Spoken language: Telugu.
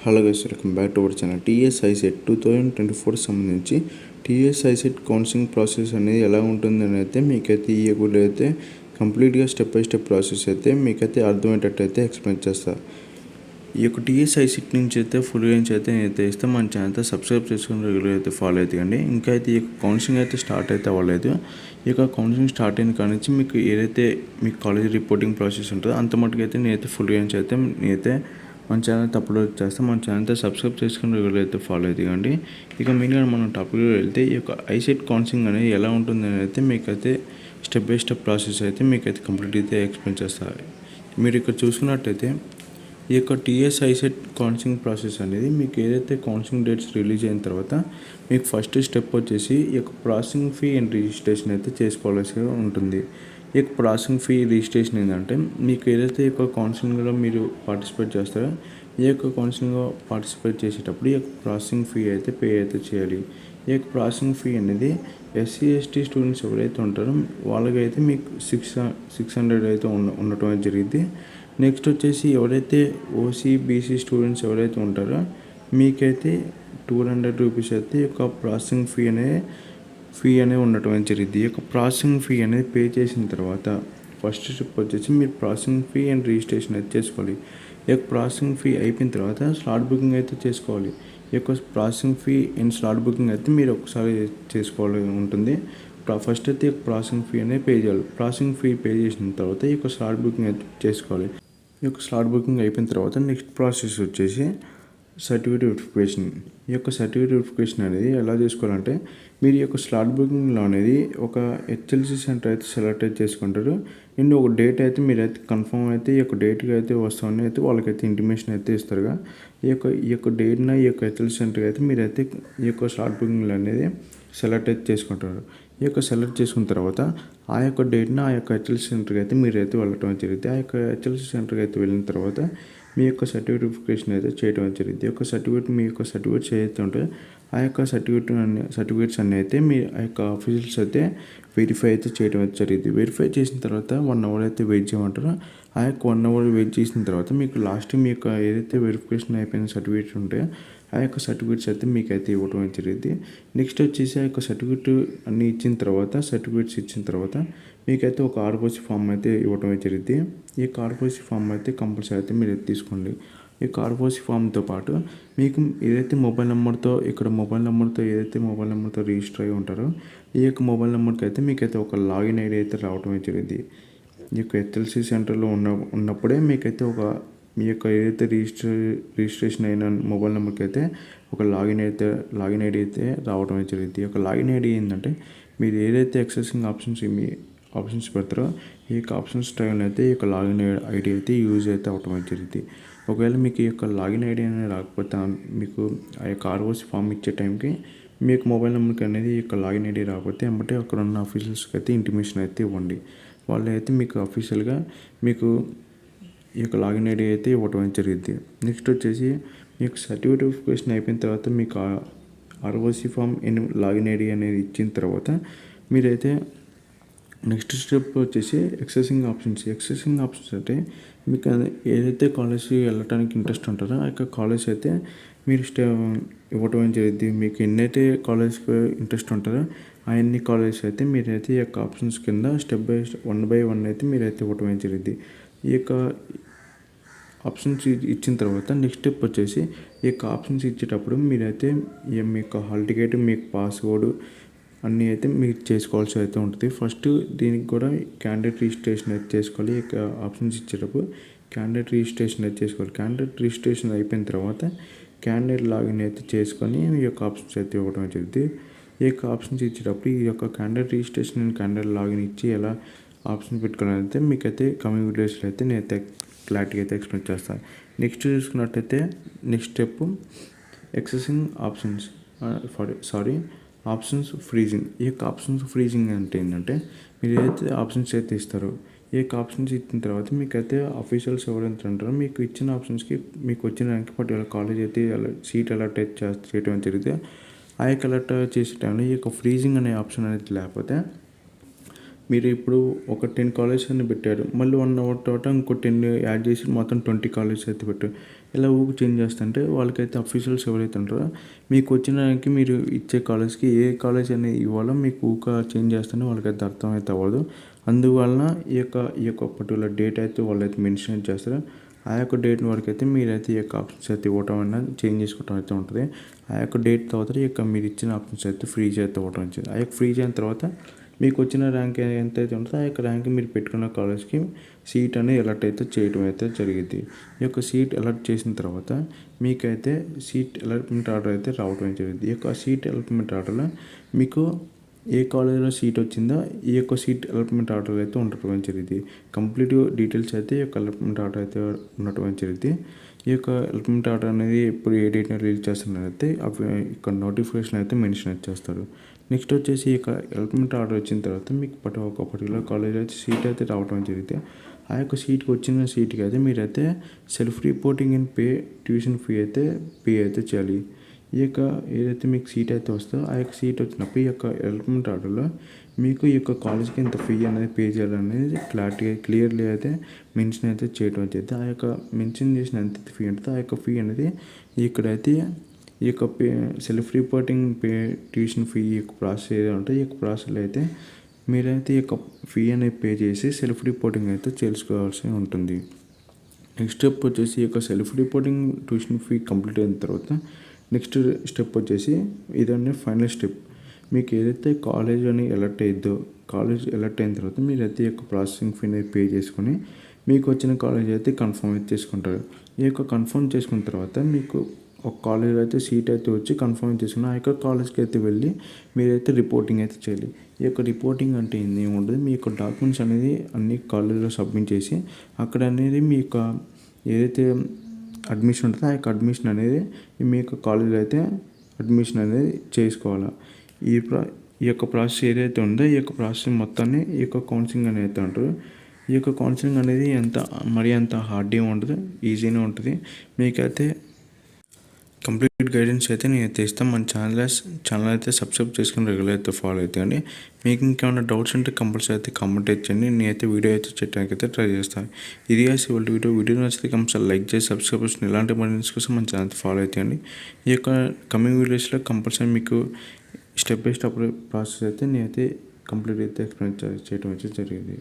Hello guys, welcome back to our channel. TS ICET 2024 సంబంధించి టీఎస్ ఐసెట్ కౌన్సిలింగ్ ప్రాసెస్ అనేది ఎలా ఉంటుందని అయితే మీకైతే ఈ వీడియో అయితే కంప్లీట్గా స్టెప్ బై స్టెప్ ప్రాసెస్ అయితే మీకైతే అర్థమయ్యేటట్టు అయితే ఎక్స్ప్లెయిన్ చేస్తా. ఈ యొక్క టీఎస్ ఐసెట్ నుంచి అయితే ఫుల్ రేంజ్ అయితే నేనైతే ఇస్తే మన ఛానల్ అయితే సబ్స్క్రైబ్ చేసుకుని రెగ్యులర్ అయితే ఫాలో అవుతాయండి. ఇంకా అయితే ఈ కౌన్సిలింగ్ అయితే స్టార్ట్ అయితే అవ్వలేదు. ఈ యొక్క కౌన్సిలింగ్ స్టార్ట్ అయిన కాడ నుంచి మీకు ఏదైతే మీ కాలేజ్ రిపోర్టింగ్ ప్రాసెస్ ఉంటుందో అంత మటుకు అయితే నేనైతే ఫుల్ రేంజ్ అయితే నేనైతే మన ఛానల్ అప్లోడ్ చేస్తాం. మన ఛానల్ అయితే సబ్స్క్రైబ్ చేసుకుని రెగ్యులర్ అయితే ఫాలో అవుతాయండి. ఇక మెయిన్గా మనం టాపిక్లో వెళ్తే ఈ యొక్క ఐసెట్ కౌన్సిలింగ్ అనేది ఎలా ఉంటుందని అయితే మీకైతే స్టెప్ బై స్టెప్ ప్రాసెస్ అయితే మీకైతే కంప్లీట్ అయితే ఎక్స్ప్లెయిన్ చేస్తారు. మీరు ఇక్కడ చూసుకున్నట్టయితే ఈ యొక్క టీఎస్ ఐసెట్ కౌన్సిలింగ్ ప్రాసెస్ అనేది మీకు ఏదైతే కౌన్సిలింగ్ డేట్స్ రిలీజ్ అయిన తర్వాత మీకు ఫస్ట్ స్టెప్ వచ్చేసి ఈ యొక్క ప్రాసెసింగ్ ఫీ అండ్ రిజిస్ట్రేషన్ అయితే చేసుకోవాల్సి ఉంటుంది. ఈ యొక్క ప్రాసెసింగ్ ఫీ రిజిస్ట్రేషన్ ఏంటంటే మీకు ఏదైతే ఈ యొక్క కౌన్సిలింగ్లో మీరు పార్టిసిపేట్ చేస్తారో ఈ యొక్క కౌన్సిలింగ్లో పార్టిసిపేట్ చేసేటప్పుడు ఈ యొక్క ప్రాసెసింగ్ ఫీ అయితే పే అయితే చేయాలి. ఈ యొక్క ప్రాసెసింగ్ ఫీ అనేది ఎస్సీ ఎస్టీ స్టూడెంట్స్ ఎవరైతే ఉంటారో వాళ్ళకైతే మీకు 600 అయితే ఉండటం జరిగింది. నెక్స్ట్ వచ్చేసి ఎవరైతే ఓసీ బీసీ స్టూడెంట్స్ ఎవరైతే ఉంటారో మీకైతే 200 రూపీస్ అయితే ఈ యొక్క ప్రాసెసింగ్ ఫీ అనేది ఉండటం జరిగింది. ఈ యొక్క ప్రాసెసింగ్ ఫీ అనేది పే చేసిన తర్వాత ఫస్ట్ స్టెప్ వచ్చేసి మీరు ప్రాసెసింగ్ ఫీ అండ్ రిజిస్ట్రేషన్ అయితే చేసుకోవాలి. ఈ యొక్క ప్రాసెసింగ్ ఫీ అయిపోయిన తర్వాత స్లాట్ బుకింగ్ అయితే చేసుకోవాలి. ఈ యొక్క processing fee and slot booking అయితే మీరు ఒకసారి చేసుకోవాలి ఉంటుంది. ఫస్ట్ అయితే ప్రాసెసింగ్ ఫీ అనేది పే చేయాలి. ప్రాసెసింగ్ ఫీ పే చేసిన తర్వాత ఈ యొక్క స్లాట్ బుకింగ్ అయితే చేసుకోవాలి. ఈ యొక్క స్లాట్ బుకింగ్ అయిపోయిన తర్వాత నెక్స్ట్ ప్రాసెస్ వచ్చేసి సర్టిఫికేట్ వెరిఫికేషన్. ఈ యొక్క సర్టిఫికేట్ వెరిఫికేషన్ అనేది ఎలా చేసుకోవాలంటే మీరు ఈ యొక్క స్లాట్ బుకింగ్లో అనేది ఒక హెచ్ఎల్సి సెంటర్ అయితే సెలెక్ట్ అయితే చేసుకుంటారు. అండ్ ఒక డేట్ అయితే మీరైతే కన్ఫర్మ్ అయితే ఈ యొక్క డేట్కి అయితే వస్తామని అయితే వాళ్ళకైతే ఇంటిమేషన్ అయితే ఇస్తారుగా. ఈ యొక్క డేట్న ఈ యొక్క హెచ్ఎల్సి సెంటర్కి అయితే మీరైతే ఈ యొక్క స్లాట్ బుకింగ్లో అనేది సెలెక్ట్ అయితే చేసుకుంటారు. ఈ యొక్క సెలెక్ట్ చేసుకున్న తర్వాత ఆ యొక్క డేట్న ఆ యొక్క హెచ్ఎల్సి సెంటర్కి అయితే మీరైతే వెళ్ళటం జరిగింది. ఆ యొక్క హెచ్ఎల్సి సెంటర్కి అయితే వెళ్ళిన తర్వాత మీ యొక్క సర్టిఫికేట్ వెరిఫికేషన్ అయితే చేయడం జరిగింది. ఈ యొక్క మీ యొక్క సర్టిఫికేట్స్ ఏదైతే ఉంటాయో ఆ యొక్క సర్టిఫికేట్స్ అన్నీ అయితే మీ ఆ యొక్క ఆఫీసర్స్ అయితే వెరిఫై అయితే చేయడం అయితే జరిగింది. వెరిఫై చేసిన తర్వాత 1 అవర్ అయితే వెయిట్ చేయమంటారు. ఆ యొక్క 1 అవర్ వెయిట్ చేసిన తర్వాత మీకు లాస్ట్ మీ యొక్క ఏదైతే వెరిఫికేషన్ అయిపోయిన సర్టిఫికేట్స్ ఉంటాయో ఆ యొక్క సర్టిఫికేట్స్ అయితే మీకైతే ఇవ్వడం జరిగింది. నెక్స్ట్ వచ్చేసి ఆ యొక్క సర్టిఫికేట్ అన్నీ ఇచ్చిన తర్వాత సర్టిఫికేట్స్ ఇచ్చిన తర్వాత మీకైతే ఒక ఆర్ఓసి ఫామ్ అయితే ఇవ్వడం జరిగింది. ఈ ఆర్ఓసి ఫామ్ అయితే కంపల్సరీ అయితే మీరు తీసుకోండి. ఈ ఆర్ఓసి ఫామ్తో పాటు మీకు ఏదైతే మొబైల్ నెంబర్తో ఏదైతే మొబైల్ నెంబర్తో రిజిస్టర్ అయి ఉంటారో ఈ యొక్క మొబైల్ నెంబర్కి అయితే మీకైతే ఒక లాగిన్ ఐడి అయితే రావడం జరిగింది. ఈ యొక్క హెచ్ఎల్సి సెంటర్లో ఉన్నప్పుడే మీకైతే మీ యొక్క ఏదైతే రిజిస్ట్రేషన్ అయిన మొబైల్ నెంబర్కి అయితే ఒక లాగిన్ ఐడి అయితే రావడం జరిగింది. ఈ యొక్క లాగిన్ ఐడి ఏంటంటే మీరు ఏదైతే యాక్సెసింగ్ ఆప్షన్స్ పెడతారో ఈ యొక్క ఆప్షన్స్ టైంలో అయితే ఈ యొక్క లాగిన్ ఐడి అయితే యూజ్ అయితే అవటం జరిగింది. ఒకవేళ మీకు ఈ యొక్క లాగిన్ ఐడి అనేది రాకపోతే మీకు ఆ యొక్క ఆర్ఓసి ఫామ్ ఇచ్చే టైంకి మీ యొక్క మొబైల్ నెంబర్కి అనేది ఈ యొక్క లాగిన్ ఐడి రాకపోతే ఏమంటే అక్కడ ఉన్న ఆఫీసర్స్కి అయితే ఇంటిమేషన్ అయితే ఇవ్వండి. వాళ్ళు అయితే మీకు అఫీషియల్గా మీకు ఈ యొక్క లాగిన్ ఐడి అయితే ఇవ్వటం జరిగింది. నెక్స్ట్ వచ్చేసి మీకు సర్టిఫికేట్ వెరిఫికేషన్ అయిపోయిన తర్వాత మీకు ఆర్ఓసి ఫామ్ లాగిన్ ఐడి అనేది ఇచ్చిన తర్వాత మీరైతే నెక్స్ట్ స్టెప్ వచ్చేసి యాక్సెసింగ్ ఆప్షన్స్ అంటే మీకు ఏదైతే కాలేజ్కి వెళ్ళడానికి ఇంట్రెస్ట్ ఉంటుందో ఆ యొక్క కాలేజ్ అయితే మీరు ఇవ్వటం జరిగింది. మీకు ఎన్నైతే కాలేజ్కి ఇంట్రెస్ట్ ఉంటుందో అన్ని కాలేజెస్ అయితే మీరైతే ఈ యొక్క ఆప్షన్స్ కింద స్టెప్ బై 1 బై 1 అయితే మీరైతే ఇవ్వటం జరిగింది. ఈ యొక్క ఆప్షన్స్ ఇచ్చిన తర్వాత నెక్స్ట్ స్టెప్ వచ్చేసి ఈ యొక్క ఆప్షన్స్ ఇచ్చేటప్పుడు మీరైతే మీ యొక్క హాల్ టికెట్ మీకు పాస్వర్డ్ అన్నీ అయితే మీరు చేసుకోవాల్సి అయితే ఉంటుంది. ఫస్ట్ దీనికి కూడా క్యాండిడేట్ రిజిస్ట్రేషన్ అయితే చేసుకోవాలి. ఈ యొక్క ఆప్షన్స్ ఇచ్చేటప్పుడు క్యాండిడేట్ రిజిస్ట్రేషన్ అయితే చేసుకోవాలి. క్యాండిడేట్ రిజిస్ట్రేషన్ అయిపోయిన తర్వాత క్యాండిడేట్ లాగిన్ అయితే చేసుకొని ఈ యొక్క ఆప్షన్స్ అయితే ఇవ్వడం జరుగుతుంది. ఈ యొక్క ఆప్షన్స్ ఇచ్చేటప్పుడు ఈ యొక్క candidate registration and candidate login ఇచ్చి ఎలా ఆప్షన్ పెట్టుకోవాలంటే మీకైతే కమింగ్ వీడియోస్లో అయితే నేనైతే క్లారిటీగా అయితే ఎక్స్ప్లెయిన్ చేస్తాను. నెక్స్ట్ చూసుకున్నట్టయితే next step accessing options freezing. ఈ యొక్క ఆప్షన్స్ ఫ్రీజింగ్ అంటే ఏంటంటే మీరు ఏదైతే ఆప్షన్స్ అయితే ఇస్తారో ఈ యొక్క ఆప్షన్స్ ఇచ్చిన తర్వాత మీకైతే అఫీషియల్స్ ఎవరైతే ఉంటారో మీకు ఇచ్చిన ఆప్షన్స్కి మీకు వచ్చిన ర్యాంక్ పర్టికులర్ కాలేజ్ అయితే సీట్ అలర్ట్ అయితే చేయడం జరిగితే ఆ యొక్క అలర్ట్ చేసే టైంలో ఈ యొక్క ఫ్రీజింగ్ అనే ఆప్షన్ అనేది లేకపోతే మీరు ఇప్పుడు ఒక 10 కాలేజెస్ అని పెట్టారు, మళ్ళీ 1 అవర్ తర్వాత ఇంకో 10 యాడ్ చేసి మొత్తం 20 కాలేజెస్ అయితే పెట్టారు. ఇలా ఊరికి చేంజ్ చేస్తుంటే వాళ్ళకైతే అఫీషియల్స్ ఎవరైతే ఉంటారో మీకు వచ్చిన ర్యాంక్కి మీరు ఇచ్చే కాలేజ్కి ఏ కాలేజ్ అనేది ఇవ్వాలో మీకు ఊక చేంజ్ చేస్తుంటే వాళ్ళకైతే అర్థమైతే అవ్వదు. అందువలన ఈ యొక్క పర్టికులర్ డేట్ అయితే వాళ్ళైతే మెన్షన్ చేస్తారు. ఆ యొక్క డేట్ వరకు అయితే మీరైతే ఈ యొక్క ఆప్షన్స్ అయితే ఇవ్వటం అయినా చేంజ్ చేసుకోవటం అయితే ఉంటుంది. ఆ యొక్క డేట్ తర్వాత ఈ యొక్క మీరు ఇచ్చిన ఆప్షన్స్ అయితే ఫ్రీజ్ అయితే ఇవ్వటం వచ్చింది. ఆ యొక్క ఫ్రీజ్ అయిన తర్వాత మీకు వచ్చిన ర్యాంక్ ఎంతైతే ఉంటుందో ఆ యొక్క ర్యాంక్ మీరు పెట్టుకున్న కాలేజ్కి సీట్ అనేది అలర్ట్ అయితే చేయడం అయితే జరిగింది. ఈ యొక్క సీట్ అలర్ట్ చేసిన తర్వాత మీకైతే సీట్ అలాట్మెంట్ ఆర్డర్ అయితే రావడం జరిగింది. ఈ యొక్క సీట్ అలాట్మెంట్ ఆర్డర్లో మీకు ఏ కాలేజీలో సీట్ వచ్చిందో ఈ యొక్క సీట్ అలాట్మెంట్ ఆర్డర్ అయితే ఉండటం జరిగింది. కంప్లీట్ డీటెయిల్స్ అయితే ఈ యొక్క అలాట్మెంట్ ఆర్డర్ అయితే ఉండటం జరిగింది. ఈ యొక్క అలాట్మెంట్ ఆర్డర్ అనేది ఎప్పుడు ఏ డేట్ని రిలీజ్ చేస్తున్నారు అయితే అవి ఇక్కడ నోటిఫికేషన్ అయితే మెన్షన్ చేస్తారు. నెక్స్ట్ వచ్చేసి ఈ యొక్క అలాట్మెంట్ ఆర్డర్ వచ్చిన తర్వాత మీకు ఒక పర్టికులర్ కాలేజ్ అయితే సీట్ అయితే రావడం జరిగితే ఆ యొక్క సీట్కి వచ్చిన సీట్కి అయితే మీరైతే self reporting and tuition fee అయితే పే అయితే చేయాలి. ఈ యొక్క ఏదైతే మీకు సీట్ అయితే వస్తుందో ఆ యొక్క సీట్ వచ్చినప్పుడు ఈ యొక్క అలాట్మెంట్ ఆర్డర్లో మీకు ఈ యొక్క కాలేజ్కి ఇంత ఫీ అనేది పే చేయాలనేది క్లియర్లీ అయితే మెన్షన్ అయితే చేయడం అయితే ఆ యొక్క మెన్షన్ చేసిన ఎంత ఫీ ఉంటుందో ఆ యొక్క ఫీ అనేది ఇక్కడైతే ఈ యొక్క సెల్ఫ్ రిపోర్టింగ్ ట్యూషన్ ఫీ ఈ యొక్క ప్రాసెస్ ఏదో ఉంటుంది. ఈ యొక్క ప్రాసెస్లో అయితే మీరైతే ఈ యొక్క ఫీ అనేది పే చేసి సెల్ఫ్ రిపోర్టింగ్ అయితే చేసుకోవాల్సి ఉంటుంది. నెక్స్ట్ స్టెప్ వచ్చేసి ఈ యొక్క self reporting tuition fee complete అయిన తర్వాత నెక్స్ట్ స్టెప్ వచ్చేసి ఇదన్నీ ఫైనల్ స్టెప్. మీకు ఏదైతే కాలేజ్ అని అలర్ట్ అయ్యిద్దో కాలేజ్ అలర్ట్ అయిన తర్వాత మీరైతే ఈ యొక్క ప్రాసెసింగ్ ఫీ అనేది పే చేసుకొని మీకు వచ్చిన కాలేజ్ అయితే కన్ఫర్మ్ అయితే చేసుకుంటారు. ఈ యొక్క కన్ఫర్మ్ చేసుకున్న తర్వాత మీకు ఒక కాలేజ్ అయితే సీట్ అయితే వచ్చి కన్ఫర్మ్ చేసుకుని ఆ యొక్క కాలేజ్కి అయితే వెళ్ళి మీరైతే రిపోర్టింగ్ అయితే చేయాలి. ఈ యొక్క రిపోర్టింగ్ అంటే ఏముంటుంది, మీ యొక్క డాక్యుమెంట్స్ అనేది అన్ని కాలేజ్లో సబ్మిట్ చేసి అక్కడ అనేది మీ యొక్క ఏదైతే అడ్మిషన్ ఉంటుందో ఆ యొక్క అడ్మిషన్ అనేది మీ యొక్క కాలేజీలో అయితే అడ్మిషన్ అనేది చేసుకోవాలి. ఈ యొక్క ప్రాసెస్ ఏదైతే ఉందో ఈ యొక్క ప్రాసెస్ మొత్తాన్ని ఈ యొక్క కౌన్సిలింగ్ అనేది అయితే అంటారు. ఈ యొక్క కౌన్సిలింగ్ అనేది మరీ అంత హార్డ్ ఏమి ఉంటుంది, ఈజీనే ఉంటుంది. మీకైతే కంప్లీట్ గైడెన్స్ అయితే నేనైతే ఇస్తాను. మన ఛానల్ అయితే సబ్స్క్రైబ్ చేసుకుని రెగ్యులర్ అయితే ఫాలో అవుతాయండి. మీకు ఇంకేమైనా డౌట్స్ ఉంటే కంపల్సరీ అయితే కామెంట్ ఇచ్చండి. నేనైతే వీడియో అయితే చేయడానికి అయితే ట్రై చేస్తాను. ఇది వాళ్ళ వీడియో నచ్చితే కంపల్సరీ లైక్ చేసి సబ్స్క్రైబ్ చేసుకుని ఇలాంటి మనీ కోసం మన ఛానల్ ఫాలో అవుతాయండి. ఈ యొక్క కమింగ్ వీడియోస్లో కంపల్సరీ మీకు స్టెప్ బై స్టెప్ ప్రాసెస్ అయితే నేనైతే కంప్లీట్ అయితే ఎక్స్ప్లెయిన్ చేయడం అయితే జరిగింది.